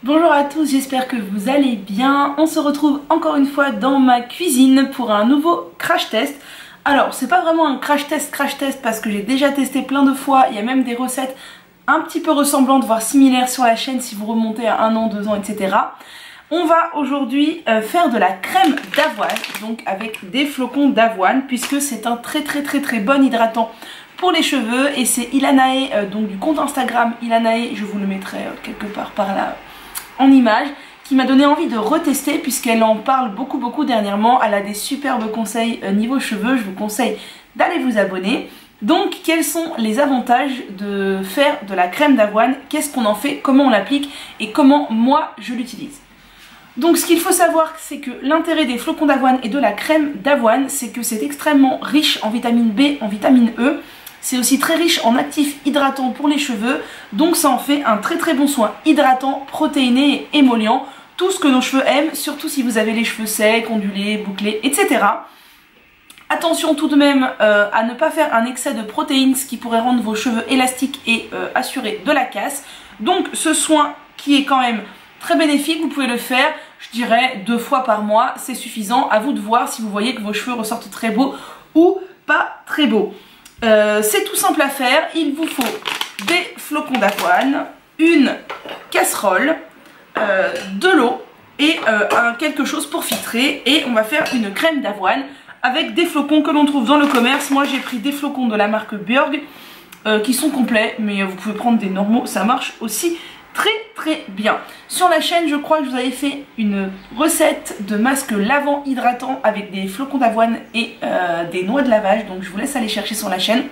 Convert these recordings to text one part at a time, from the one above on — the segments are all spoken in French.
Bonjour à tous, j'espère que vous allez bien. On se retrouve encore une fois dans ma cuisine pour un nouveau crash test. Alors c'est pas vraiment un crash test parce que j'ai déjà testé plein de fois. Il y a même des recettes un petit peu ressemblantes voire similaires sur la chaîne si vous remontez à 1 an, 2 ans, etc. On va aujourd'hui faire de la crème d'avoine, donc avec des flocons d'avoine, puisque c'est un très bon hydratant pour les cheveux. Et c'est Ilanae, donc du compte Instagram Ilanae, je vous le mettrai quelque part par là en image, qui m'a donné envie de retester puisqu'elle en parle beaucoup dernièrement. Elle a des superbes conseils niveau cheveux, je vous conseille d'aller vous abonner. Donc quels sont les avantages de faire de la crème d'avoine, qu'est-ce qu'on en fait, comment on l'applique et comment moi je l'utilise. Donc ce qu'il faut savoir, c'est que l'intérêt des flocons d'avoine et de la crème d'avoine, c'est que c'est extrêmement riche en vitamine B, en vitamine E. C'est aussi très riche en actifs hydratants pour les cheveux, donc ça en fait un très bon soin hydratant, protéiné et émollient. Tout ce que nos cheveux aiment, surtout si vous avez les cheveux secs, ondulés, bouclés, etc. Attention tout de même à ne pas faire un excès de protéines, ce qui pourrait rendre vos cheveux élastiques et assurer de la casse. Donc ce soin qui est quand même très bénéfique, vous pouvez le faire, je dirais 2 fois par mois, c'est suffisant. À vous de voir si vous voyez que vos cheveux ressortent très beaux ou pas très beaux. C'est tout simple à faire, il vous faut des flocons d'avoine, une casserole, de l'eau et quelque chose pour filtrer, et on va faire une crème d'avoine avec des flocons que l'on trouve dans le commerce. Moi j'ai pris des flocons de la marque Björg qui sont complets, mais vous pouvez prendre des normaux, ça marche aussi très bien. Sur la chaîne, je crois que je vous avais fait une recette de masque lavant hydratant avec des flocons d'avoine et des noix de lavage, donc je vous laisse aller chercher sur la chaîne.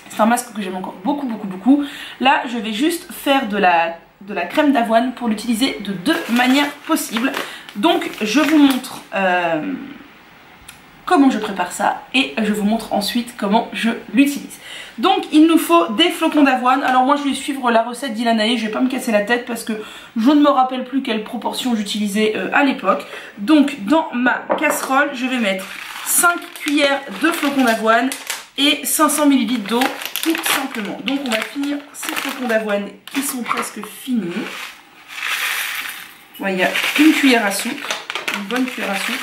C'est un masque que j'aime encore beaucoup. Là je vais juste faire de la crème d'avoine pour l'utiliser de 2 manières possibles. Donc je vous montre comment je prépare ça et je vous montre ensuite comment je l'utilise. Donc il nous faut des flocons d'avoine. Alors moi je vais suivre la recette d'Ilanae, je vais pas me casser la tête parce que je ne me rappelle plus quelle proportion j'utilisais à l'époque. Donc dans ma casserole je vais mettre 5 cuillères de flocons d'avoine et 500 ml d'eau tout simplement. Donc on va finir ces flocons d'avoine qui sont presque finis. Voilà, il y a une cuillère à soupe, une bonne cuillère à soupe.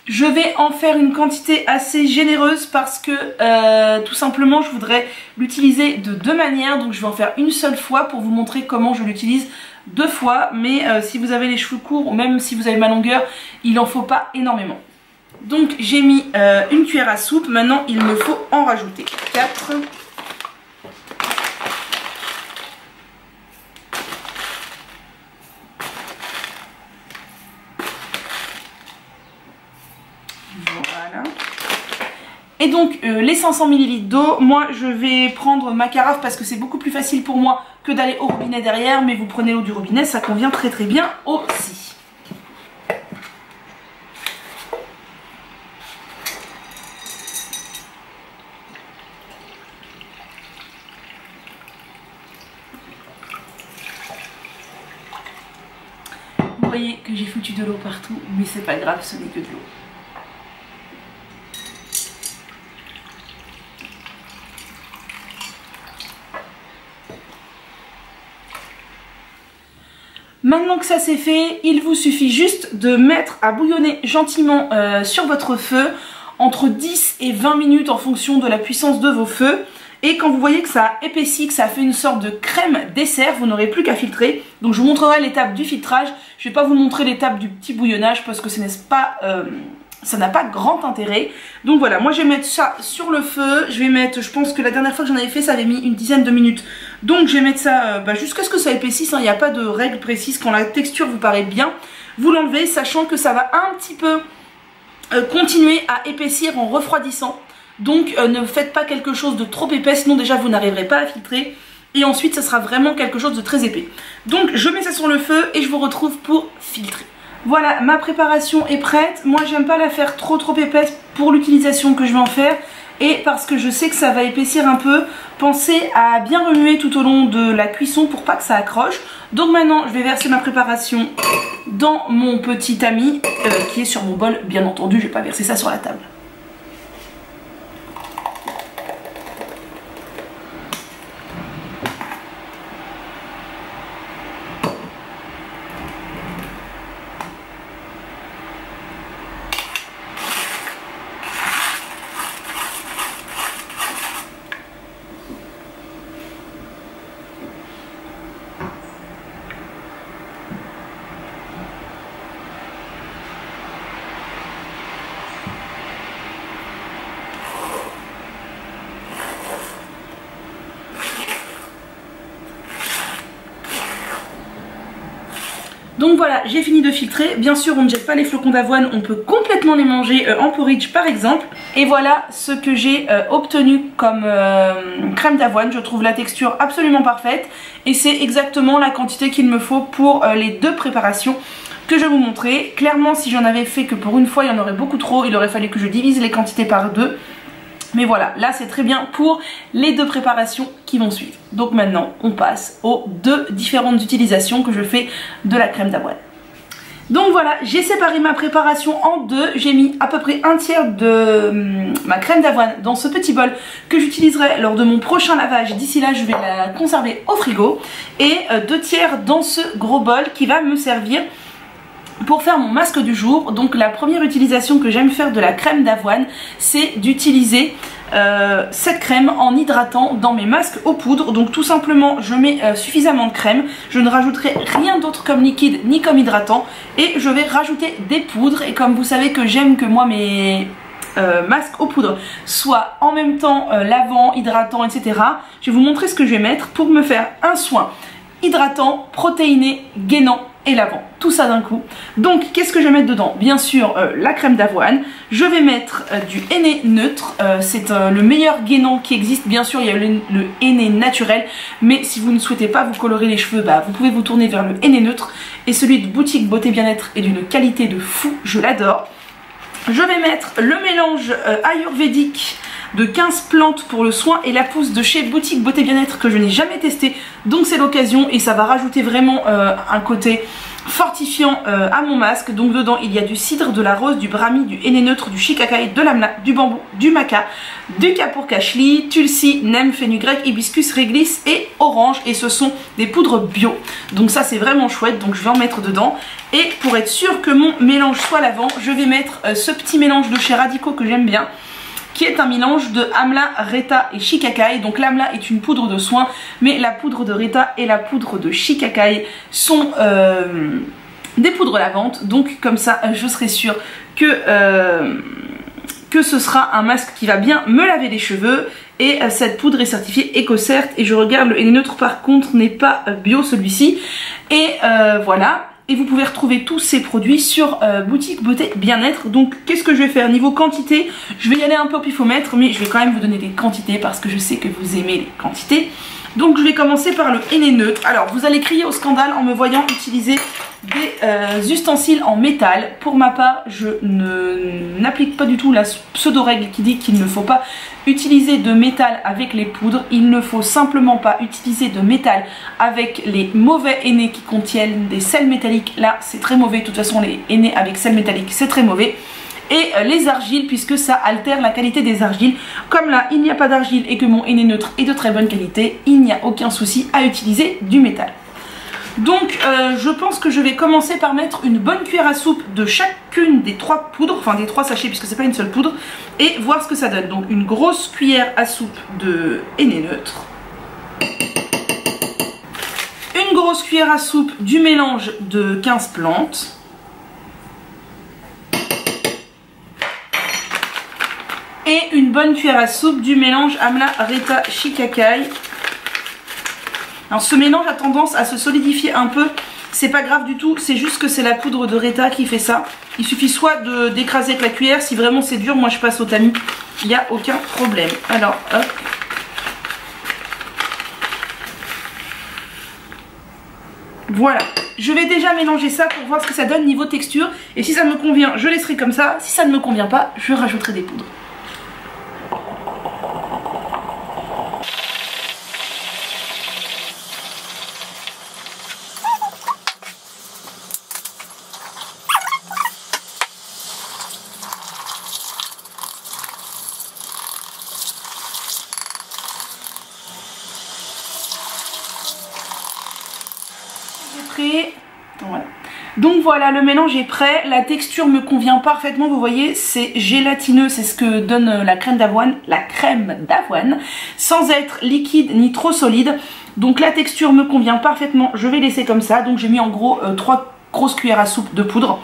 Je vais en faire une quantité assez généreuse parce que tout simplement je voudrais l'utiliser de 2 manières. Donc je vais en faire une seule fois pour vous montrer comment je l'utilise 2 fois. Mais si vous avez les cheveux courts ou même si vous avez ma longueur, il n'en faut pas énormément. Donc j'ai mis une cuillère à soupe, maintenant il me faut en rajouter 4. Voilà. Et donc les 500 ml d'eau, moi je vais prendre ma carafe parce que c'est beaucoup plus facile pour moi que d'aller au robinet derrière, mais vous prenez l'eau du robinet, ça convient très bien aussi. Vous voyez que j'ai foutu de l'eau partout, mais c'est pas grave, ce n'est que de l'eau. Maintenant que ça c'est fait, il vous suffit juste de mettre à bouillonner gentiment sur votre feu, entre 10 et 20 minutes en fonction de la puissance de vos feux. Et quand vous voyez que ça a épaissi, que ça a fait une sorte de crème dessert, vous n'aurez plus qu'à filtrer. Donc je vous montrerai l'étape du filtrage, je ne vais pas vous montrer l'étape du petit bouillonnage parce que ce n'est pas... ça n'a pas grand intérêt. Donc voilà, moi je vais mettre ça sur le feu. Je vais mettre, je pense que la dernière fois que j'en avais fait, ça avait mis une dizaine de minutes. Donc je vais mettre ça jusqu'à ce que ça épaississe. Il n'y a pas de règle précise. Quand la texture vous paraît bien, vous l'enlevez, sachant que ça va un petit peu continuer à épaissir en refroidissant. Donc ne faites pas quelque chose de trop épais, sinon déjà vous n'arriverez pas à filtrer. Et ensuite ça sera vraiment quelque chose de très épais. Donc je mets ça sur le feu et je vous retrouve pour filtrer. Voilà, ma préparation est prête. Moi j'aime pas la faire trop épaisse pour l'utilisation que je vais en faire. Et parce que je sais que ça va épaissir un peu, pensez à bien remuer tout au long de la cuisson pour pas que ça accroche. Donc maintenant je vais verser ma préparation dans mon petit tamis qui est sur mon bol. Bien entendu je vais pas verser ça sur la table. Donc voilà, j'ai fini de filtrer. Bien sûr, on ne jette pas les flocons d'avoine, on peut complètement les manger en porridge par exemple. Et voilà ce que j'ai obtenu comme crème d'avoine. Je trouve la texture absolument parfaite et c'est exactement la quantité qu'il me faut pour les deux préparations que je vais vous montrer. Clairement, si j'en avais fait que pour une fois, il y en aurait beaucoup trop. Il aurait fallu que je divise les quantités par deux. Mais voilà, là c'est très bien pour les deux préparations qui vont suivre. Donc maintenant, on passe aux deux différentes utilisations que je fais de la crème d'avoine. Donc voilà, j'ai séparé ma préparation en deux. J'ai mis à peu près un tiers de ma crème d'avoine dans ce petit bol que j'utiliserai lors de mon prochain lavage. D'ici là, je vais la conserver au frigo. Et 2 tiers dans ce gros bol qui va me servir pour faire mon masque du jour. Donc la première utilisation que j'aime faire de la crème d'avoine, c'est d'utiliser cette crème en hydratant dans mes masques aux poudres. Donc tout simplement je mets suffisamment de crème, je ne rajouterai rien d'autre comme liquide ni comme hydratant et je vais rajouter des poudres. Et comme vous savez que j'aime que moi mes masques aux poudres soient en même temps lavant, hydratant, etc. Je vais vous montrer ce que je vais mettre pour me faire un soin hydratant, protéiné, gainant et lavant, tout ça d'un coup. Donc qu'est-ce que je vais mettre dedans? Bien sûr la crème d'avoine, je vais mettre du henné neutre, c'est le meilleur gainant qui existe. Bien sûr il y a le henné naturel, mais si vous ne souhaitez pas vous colorer les cheveux, bah, vous pouvez vous tourner vers le henné neutre. Et celui de boutique Beauté Bien-être est d'une qualité de fou, je l'adore. Je vais mettre le mélange ayurvédique de 15 plantes pour le soin et la pousse de chez Boutique Beauté Bien-être que je n'ai jamais testé, donc c'est l'occasion et ça va rajouter vraiment un côté fortifiant à mon masque. Donc dedans il y a du cidre, de la rose, du brahmi, du henné neutre, du shikakai, de l'amla, du bambou, du maca, du kapur kashli, tulsi, nem, fenugrec, hibiscus, réglisse et orange, et ce sont des poudres bio, donc ça c'est vraiment chouette, donc je vais en mettre dedans. Et pour être sûr que mon mélange soit lavant, je vais mettre ce petit mélange de chez Radico que j'aime bien, qui est un mélange de amla, reta et shikakai. Donc l'amla est une poudre de soin, mais la poudre de reta et la poudre de shikakai sont des poudres lavantes. Donc comme ça je serai sûre que ce sera un masque qui va bien me laver les cheveux. Et cette poudre est certifiée EcoCert, et je regarde, le henné neutre par contre n'est pas bio celui-ci. Et voilà. Et vous pouvez retrouver tous ces produits sur Boutique Beauté Bien-être. Donc qu'est-ce que je vais faire niveau quantité? Je vais y aller un peu au pifomètre, mais je vais quand même vous donner des quantités parce que je sais que vous aimez les quantités. Donc je vais commencer par le henné neutre. Alors vous allez crier au scandale en me voyant utiliser des ustensiles en métal. Pour ma part, je n'applique pas du tout la pseudo-règle qui dit qu'il ne faut pas utiliser de métal avec les poudres. Il ne faut simplement pas utiliser de métal avec les mauvais hennés qui contiennent des sels métalliques. Là c'est très mauvais, de toute façon les hennés avec sels métalliques c'est très mauvais. Et les argiles, puisque ça altère la qualité des argiles. Comme là il n'y a pas d'argile et que mon henné neutre est de très bonne qualité, il n'y a aucun souci à utiliser du métal. Donc je pense que je vais commencer par mettre une bonne cuillère à soupe de chacune des 3 poudres, enfin des 3 sachets puisque c'est pas une seule poudre, et voir ce que ça donne. Donc une grosse cuillère à soupe de henné neutre, une grosse cuillère à soupe du mélange de 15 plantes, et une bonne cuillère à soupe du mélange amla, reta, shikakai. Alors ce mélange a tendance à se solidifier un peu, c'est pas grave du tout, c'est juste que c'est la poudre de reta qui fait ça. Il suffit soit d'écraser avec la cuillère, si vraiment c'est dur, moi je passe au tamis, il n'y a aucun problème. Alors hop. Voilà, je vais déjà mélanger ça pour voir ce que ça donne niveau texture. Et si ça me convient, je laisserai comme ça. Si ça ne me convient pas, je rajouterai des poudres. Voilà. Donc voilà, le mélange est prêt, la texture me convient parfaitement, vous voyez c'est gélatineux, c'est ce que donne la crème d'avoine, sans être liquide ni trop solide. Donc la texture me convient parfaitement, je vais laisser comme ça. Donc j'ai mis en gros 3 grosses cuillères à soupe de poudre.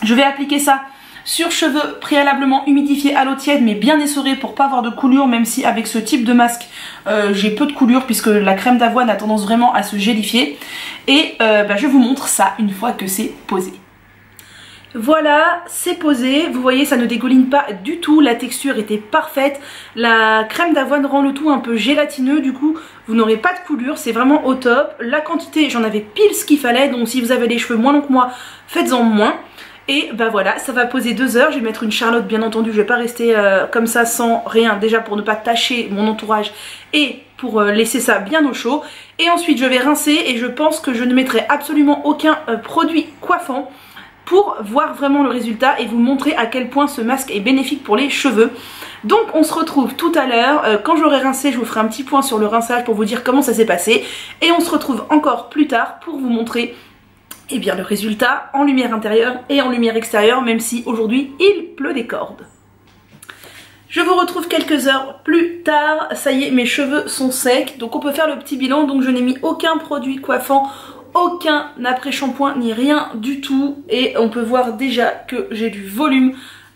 Je vais appliquer ça sur cheveux préalablement humidifiés à l'eau tiède mais bien essorés pour pas avoir de coulure, même si avec ce type de masque j'ai peu de coulure puisque la crème d'avoine a tendance vraiment à se gélifier. Et je vous montre ça une fois que c'est posé. Voilà, c'est posé, vous voyez ça ne dégouline pas du tout, la texture était parfaite, la crème d'avoine rend le tout un peu gélatineux, du coup vous n'aurez pas de coulure, c'est vraiment au top. La quantité, j'en avais pile ce qu'il fallait, donc si vous avez les cheveux moins longs que moi, faites-en moins. Et bah voilà, ça va poser 2 heures, je vais mettre une Charlotte bien entendu, je vais pas rester comme ça sans rien, déjà pour ne pas tâcher mon entourage et pour laisser ça bien au chaud. Et ensuite je vais rincer et je pense que je ne mettrai absolument aucun produit coiffant pour voir vraiment le résultat et vous montrer à quel point ce masque est bénéfique pour les cheveux. Donc on se retrouve tout à l'heure, quand j'aurai rincé je vous ferai un petit point sur le rinçage pour vous dire comment ça s'est passé. Et on se retrouve encore plus tard pour vous montrer le résultat en lumière intérieure et en lumière extérieure, même si aujourd'hui il pleut des cordes. Je vous retrouve quelques heures plus tard, ça y est mes cheveux sont secs, donc on peut faire le petit bilan. Donc je n'ai mis aucun produit coiffant, aucun après-shampoing ni rien du tout, et on peut voir déjà que j'ai du volume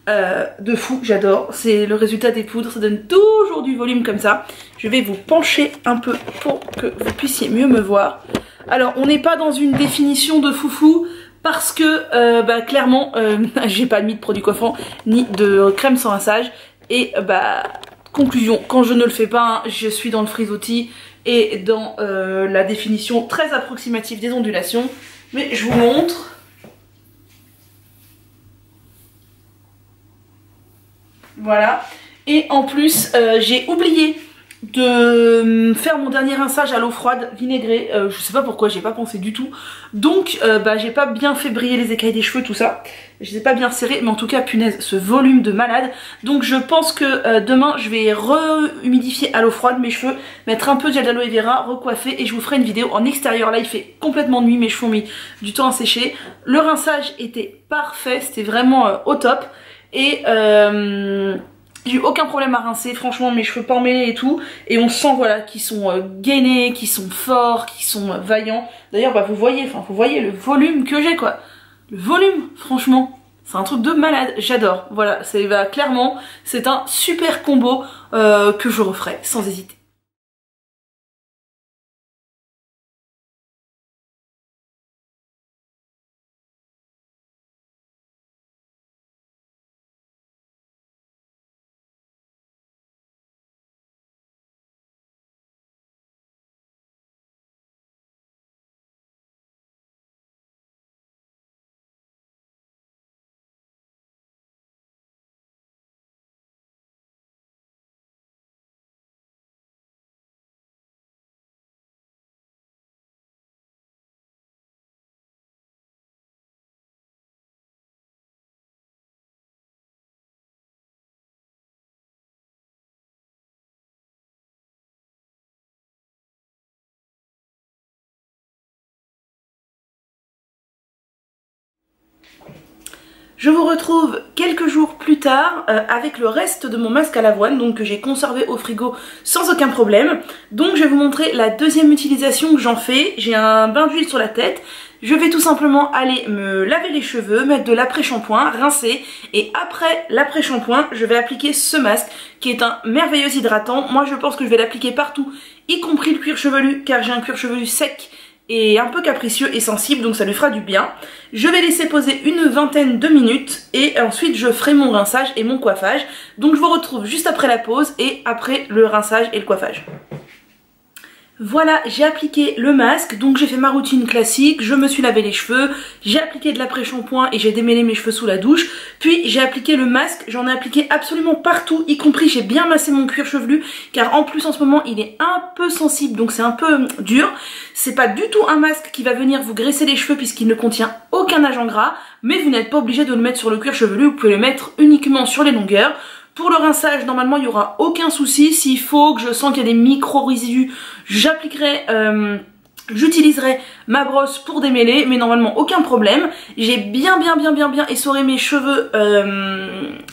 de fou, j'adore. C'est le résultat des poudres, ça donne toujours du volume comme ça. Je vais vous pencher un peu pour que vous puissiez mieux me voir. Alors on n'est pas dans une définition de foufou parce que clairement j'ai pas mis de produit coiffant ni de crème sans rinçage. Et conclusion, quand je ne le fais pas, je suis dans le frisottis et dans la définition très approximative des ondulations. Mais je vous montre. Voilà. Et en plus, j'ai oublié de faire mon dernier rinçage à l'eau froide vinaigrée. Je sais pas pourquoi, j'ai pas pensé du tout. Donc j'ai pas bien fait briller les écailles des cheveux, tout ça. Je les ai pas bien serrés, mais en tout cas punaise, ce volume de malade. Donc je pense que demain je vais re-humidifier à l'eau froide mes cheveux, mettre un peu de gel d'aloe vera, recoiffer, et je vous ferai une vidéo en extérieur. Là il fait complètement nuit, mes cheveux ont mis du temps à sécher. Le rinçage était parfait, c'était vraiment au top. Et j'ai eu aucun problème à rincer, franchement mes cheveux pas emmêlés et tout. Et on sent voilà qu'ils sont gainés, qu'ils sont forts, qu'ils sont vaillants. D'ailleurs vous voyez le volume que j'ai quoi. Le volume, franchement, c'est un truc de malade, j'adore. Voilà, clairement, c'est un super combo que je referai sans hésiter. Je vous retrouve quelques jours plus tard avec le reste de mon masque à l'avoine, donc que j'ai conservé au frigo sans aucun problème. Donc je vais vous montrer la deuxième utilisation que j'en fais. J'ai un bain d'huile sur la tête. Je vais tout simplement aller me laver les cheveux, mettre de l'après-shampoing, rincer, et après l'après-shampoing, je vais appliquer ce masque qui est un merveilleux hydratant. Moi je pense que je vais l'appliquer partout, y compris le cuir chevelu, car j'ai un cuir chevelu sec et un peu capricieux et sensible, donc ça lui fera du bien. Je vais laisser poser une vingtaine de minutes et ensuite je ferai mon rinçage et mon coiffage. Donc je vous retrouve juste après la pause et après le rinçage et le coiffage. Voilà, j'ai appliqué le masque, donc j'ai fait ma routine classique, je me suis lavé les cheveux, j'ai appliqué de l'après-shampoing et j'ai démêlé mes cheveux sous la douche, puis j'ai appliqué le masque, j'en ai appliqué absolument partout, y compris j'ai bien massé mon cuir chevelu, car en plus en ce moment il est un peu sensible, donc c'est un peu dur. C'est pas du tout un masque qui va venir vous graisser les cheveux puisqu'il ne contient aucun agent gras, mais vous n'êtes pas obligé de le mettre sur le cuir chevelu, vous pouvez le mettre uniquement sur les longueurs. Pour le rinçage, normalement, il n'y aura aucun souci. S'il faut que je sens qu'il y a des micro-résidus, j'utiliserai ma brosse pour démêler, mais normalement, aucun problème. J'ai bien essoré mes cheveux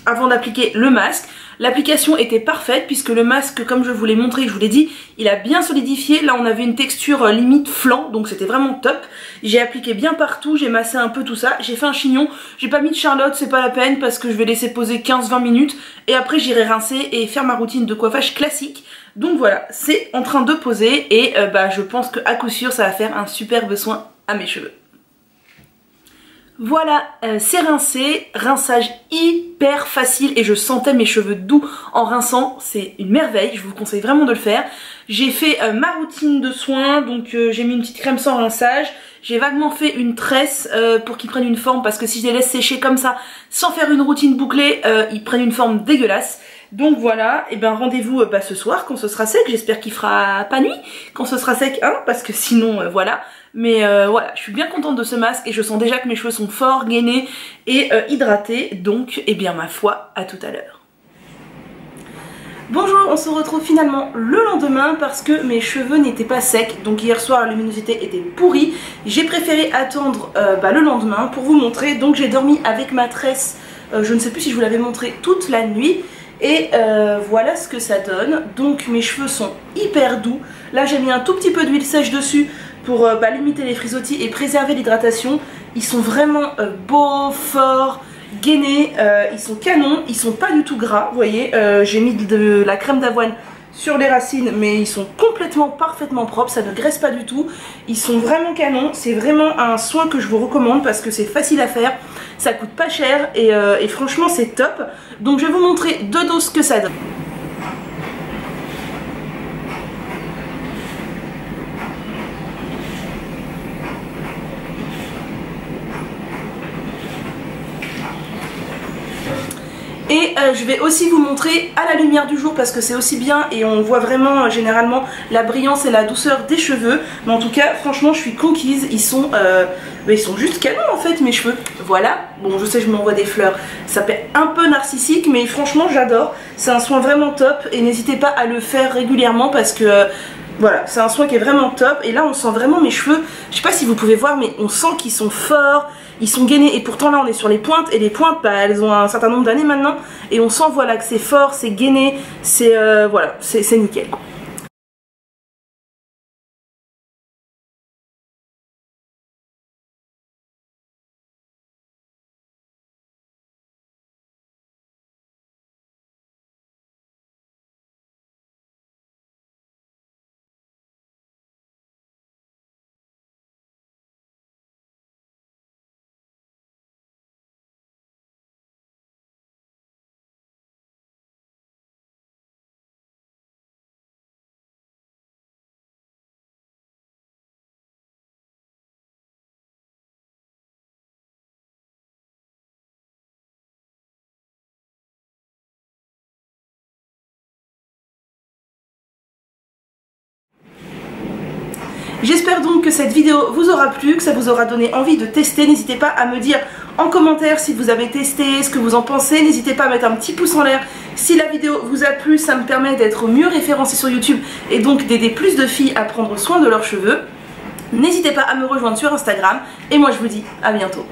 avant d'appliquer le masque. L'application était parfaite puisque le masque, comme je vous l'ai montré, je vous l'ai dit, il a bien solidifié. Là on avait une texture limite flan, donc c'était vraiment top. J'ai appliqué bien partout, j'ai massé un peu tout ça, j'ai fait un chignon. J'ai pas mis de Charlotte, c'est pas la peine parce que je vais laisser poser 15-20 minutes et après j'irai rincer et faire ma routine de coiffage classique. Donc voilà, c'est en train de poser et je pense qu'à coup sûr ça va faire un superbe soin à mes cheveux. Voilà, c'est rincé, rinçage hyper facile et je sentais mes cheveux doux en rinçant, c'est une merveille, je vous conseille vraiment de le faire. J'ai fait ma routine de soins, donc j'ai mis une petite crème sans rinçage, j'ai vaguement fait une tresse pour qu'ils prennent une forme parce que si je les laisse sécher comme ça sans faire une routine bouclée, ils prennent une forme dégueulasse. Donc voilà, et ben rendez-vous ce soir quand ce sera sec, j'espère qu'il fera pas nuit quand ce sera sec, hein, parce que sinon voilà. Mais voilà, je suis bien contente de ce masque et je sens déjà que mes cheveux sont forts, gainés et hydratés. Donc, eh bien ma foi, à tout à l'heure. Bonjour, on se retrouve finalement le lendemain parce que mes cheveux n'étaient pas secs. Donc hier soir la luminosité était pourrie. J'ai préféré attendre le lendemain pour vous montrer. Donc j'ai dormi avec ma tresse, je ne sais plus si je vous l'avais montré, toute la nuit. Et voilà ce que ça donne. Donc mes cheveux sont hyper doux. Là j'ai mis un tout petit peu d'huile sèche dessus pour limiter les frisottis et préserver l'hydratation. Ils sont vraiment beaux, forts, gainés, ils sont canons, ils sont pas du tout gras, vous voyez. J'ai mis de la crème d'avoine sur les racines mais ils sont complètement parfaitement propres, ça ne graisse pas du tout. Ils sont vraiment canons, c'est vraiment un soin que je vous recommande parce que c'est facile à faire, ça coûte pas cher et franchement c'est top. Donc je vais vous montrer deux doses que ça donne. Et je vais aussi vous montrer à la lumière du jour parce que c'est aussi bien et on voit vraiment généralement la brillance et la douceur des cheveux. Mais en tout cas franchement je suis conquise, ils sont juste canons en fait mes cheveux. Voilà, bon je sais je m'envoie des fleurs, ça fait un peu narcissique mais franchement j'adore. C'est un soin vraiment top et n'hésitez pas à le faire régulièrement parce que... voilà, c'est un soin qui est vraiment top et là on sent vraiment mes cheveux, je sais pas si vous pouvez voir mais on sent qu'ils sont forts, ils sont gainés et pourtant là on est sur les pointes et les pointes elles ont un certain nombre d'années maintenant et on sent voilà que c'est fort, c'est gainé, c'est voilà, c'est nickel. J'espère donc que cette vidéo vous aura plu, que ça vous aura donné envie de tester. N'hésitez pas à me dire en commentaire si vous avez testé, ce que vous en pensez. N'hésitez pas à mettre un petit pouce en l'air si la vidéo vous a plu, ça me permet d'être mieux référencée sur YouTube et donc d'aider plus de filles à prendre soin de leurs cheveux. N'hésitez pas à me rejoindre sur Instagram et moi je vous dis à bientôt.